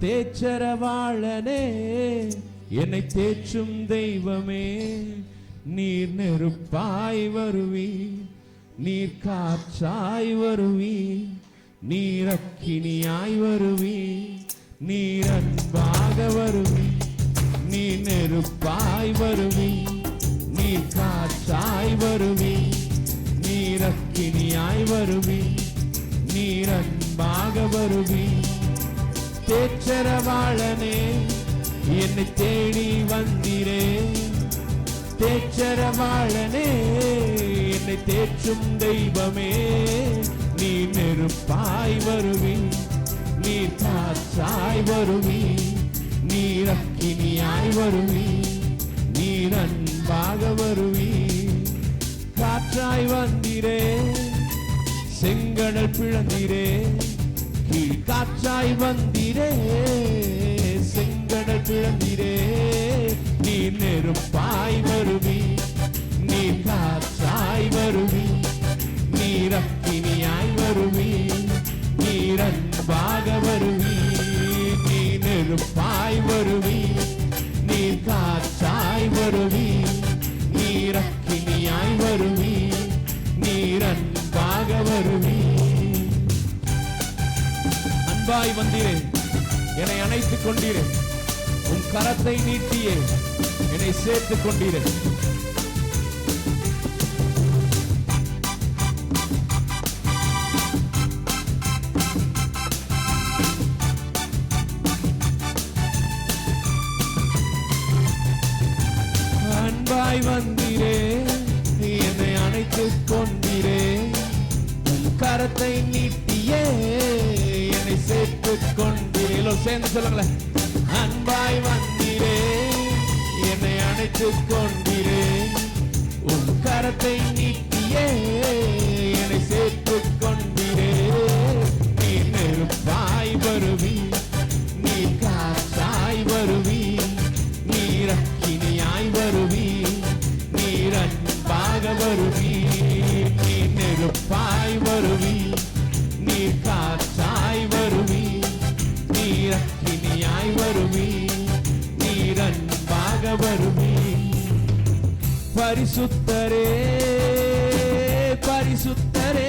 தேச்சரவாளனே என்னை தேற்றும் தெய்வமே, நீர் நெருப்பாய் வருவி, நீர் காற்றாய் வருவி, நீர் அக்கினியாய் வருவி, நீர் அன்பாக வருவி, நீர் நெருப்பாய் வருவி, நீர் காற்றாய் வருவி, நீர் அக்கினியாய் வருவி, நீர் அன்பாக வருவி. தேச்சரவாளனே என்னை தேடி வந்தீரே, தேச்சரவாளனே என்னை தேற்றும் தெய்வமே, நீர் நெருப்பாய் வருவி, நீர் காற்றாய் வருவி, நீர் அக்கினியாய் வருவி, நீர் அன்பாக வருவி. காற்றாய் வந்தீரே, செங்கடல் பிளந்தீரே, கீழ் காற்றாய் வந்தீரே, செங்கடல் பிளந்தீரே, நீர் நெருப்பாய் வருவி, நீர் காற்றாய் வருவி, நீர் அக்கினியாய் வருவி, நீர் அன்பாக வருவி, நீர் நெருப்பாய் வருவி, நீர் காற்றாய் வருவி, நீர் அக்கினியாய் வருவி, நீர் அன்பாக வருவி. அன்பாய் வந்தீரே, என்னை அணைத்துக் கொண்டீரே, உன் கரத்தை நீட்டியே என்னை சேர்த்துக் கொண்டீரே. அன்பாய் வந்தீரே, என்னை அணைத்துக் கொண்டீரே, உன் கரத்தை நீட்டியே என்னை சேர்த்துக் கொண்டீரே. சேர்ந்து சொல்லுங்களேன். அன்பாய் வந்தீரே, என்னை அணைத்துக் கொண்டீரே, உன் கரத்தை நீட்டியே என்னை சேர்த்துக் கொண்டீரே. நீர் நெருப்பாய் வருவி, நீர் காற்றாய் வருவி, நீர் அக்கினியாய் வருவி, நீர் அன்பாக வருவி, நீர் நெருப்பாய் வருவி, நீர் காற்றாய் வருவி, நீர் அக்கினியாய் வருவி, நீர் அன்பாக வருவி. பரிசுத்தரே பரிசுத்தரே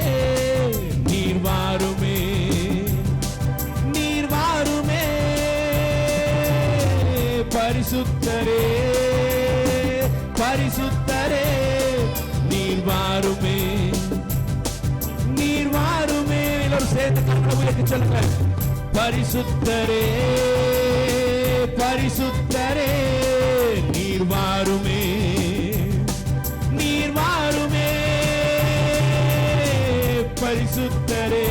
நீர் வாருமே, நீர் வாருமே. பரிசுத்தரே பரிசுத்தரே நீர் வாருமே, நீர் வாருமே. எல்லாரும் சேர்ந்து கரங்களை உயர்த்தி சொல்லுங்க. பரிசுத்தரே பரிசுத்தரே நீர் வாருமே, நீர் வாருமே. பரிசுத்தரே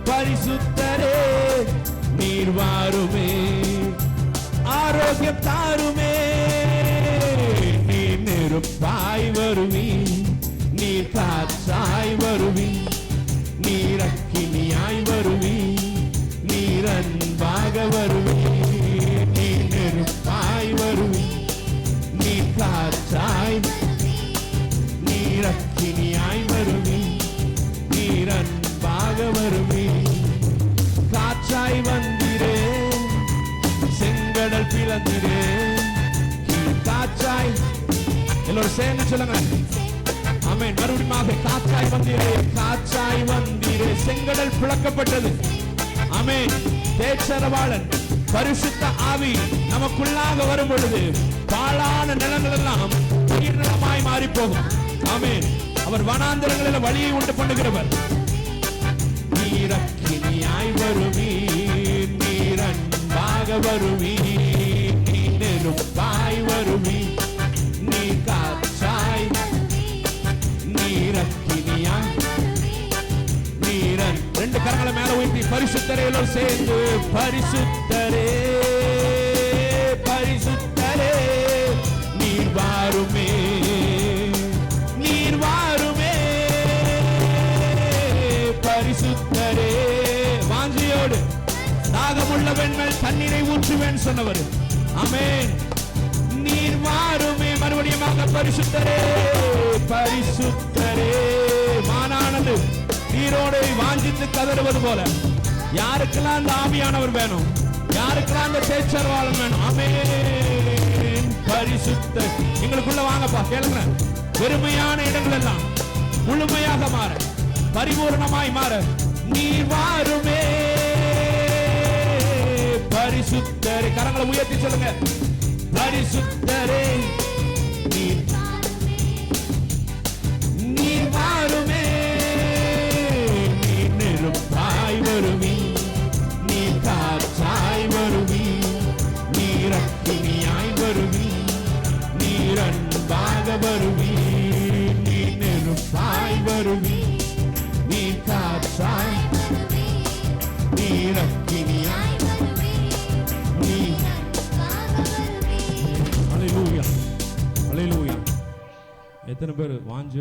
பரிசுத்தரே நீர் வாருமே. ஆரோக்கியம் தாருமே, நீர் நெருப்பாய் வருவி, நீர் காற்றாய் வருவி, நீர் அக்கினியாய் வருவி, நீர் அன்பாக வருவி, நீர் நெருப்பாய் வருவி, நீர் காற்றாய், நீர் அக்கினியாய் வருவி, நீர் அன்பாக வருவி. காற்றாய் வந்தீரே, செங்கடல் பிளந்தீரே, காற்றாய். எல்லோரும் சேர்ந்து சொல்லுங்க. ஆமென். மறுபடியும் காற்றாய் வந்தீரே, காற்றாய் வந்தீரே, செங்கடல் பிளக்கப்பட்டது. ஆமென். தேச்சரவாளன் பரிசுத்த ஆவி நமக்குள்ளாக வரும் பொழுது பாழான நிலங்கள் எல்லாம் நீர்நிலமாய் மாறி போகும். ஆமென். அவர் வனாந்தரங்களில் வழியை உண்டு பண்ணுகிறவர். நீர் அக்கினியாய் வருவி, நீர் அன்பாக வருவி, நீர் நெருப்பாய் வருவி, நீர் காற்றாய், நீர் அக்கினியாய், நீரன். ரெண்டு கரங்களை மேல உயர்த்தி பரிசுத்தரே எல்லோரும் சேர்ந்து. பரிசுத்தரே பரிசுத்தரே நீர் வாருமே, நீர் வாருமே. பரிசுத்தரே. வாஞ்சியோடு தாகமுள்ள பெண்கள் தண்ணீரை ஊற்றுவேன் சொன்னவர். ஆமென். நீர் வாருமே. மறுபடியும் பரிசுத்தரே பரிசுத்தரே. மானானது நீரோடு வாஞ்சித்து கதறுவது போல யாருக்கெல்லாம் அந்த ஆவியானவர் வேணும்? யாருக்கெல்லாம் அந்த தேச்சர்வாளன் வேணும்? ஆமென். பரிசுத்த எங்களுக்குள்ள வாங்கப்பா, கேளுங்க. வெறுமையான இடங்கள் எல்லாம் முழுமையாக மாற, பரிபூர்ணமாய் மாற நீர் வாருமே. பரிசுத்தரே, கரங்களை உயர்த்தி சொல்லுங்க. பரிசுத்தரே நீர் வாருமே. நீர் நெருப்பாய் வருவி, நீர் காற்றாய் வருவி, நீர் அக்கினியாய் வருவி, நீர் அன்பாக வருவி, நீர் நெருப்பாய் வருவி, நீர் காற்றாய், நீர் அக்கினியாய். ஹல்லேலூயா, ஹல்லேலூயா. எத்தனை பேர் வாஞ்சு